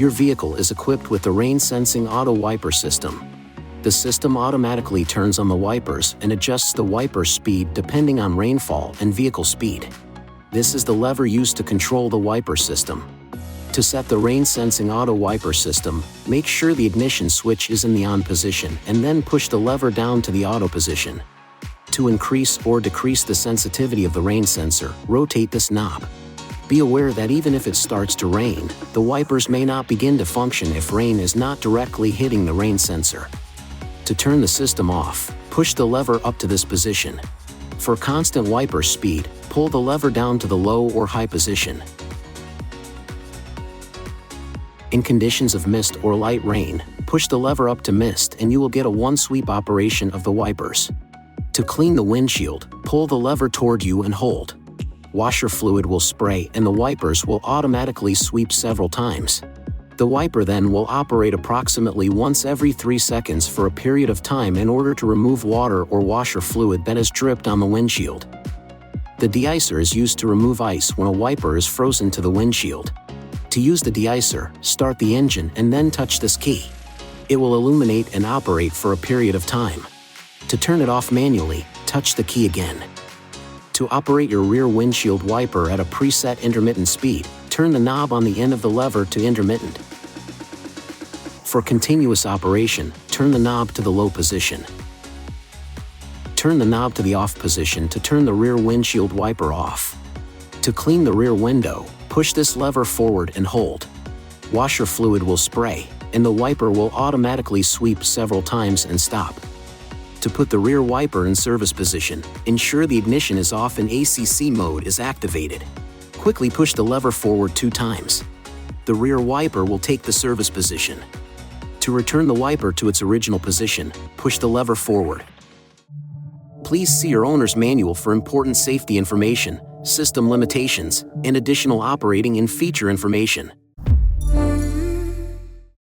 your vehicle is equipped with the rain-sensing auto wiper system. The system automatically turns on the wipers and adjusts the wiper speed depending on rainfall and vehicle speed. This is the lever used to control the wiper system. To set the rain-sensing auto wiper system, make sure the ignition switch is in the on position and then push the lever down to the auto position. To increase or decrease the sensitivity of the rain sensor, rotate this knob. Be aware that even if it starts to rain, the wipers may not begin to function if rain is not directly hitting the rain sensor. To turn the system off, push the lever up to this position. For constant wiper speed, pull the lever down to the low or high position. In conditions of mist or light rain, push the lever up to mist and you will get a one-sweep operation of the wipers. To clean the windshield, pull the lever toward you and hold. Washer fluid will spray and the wipers will automatically sweep several times. The wiper then will operate approximately once every 3 seconds for a period of time in order to remove water or washer fluid that has dripped on the windshield. The de-icer is used to remove ice when a wiper is frozen to the windshield. To use the de-icer, start the engine and then touch this key. It will illuminate and operate for a period of time. To turn it off manually, touch the key again. To operate your rear windshield wiper at a preset intermittent speed, turn the knob on the end of the lever to intermittent. For continuous operation, turn the knob to the low position. Turn the knob to the off position to turn the rear windshield wiper off. To clean the rear window, push this lever forward and hold. Washer fluid will spray, and the wiper will automatically sweep several times and stop. To put the rear wiper in service position, ensure the ignition is off and ACC mode is activated. Quickly push the lever forward 2 times. The rear wiper will take the service position. To return the wiper to its original position, push the lever forward. Please see your owner's manual for important safety information, system limitations, and additional operating and feature information.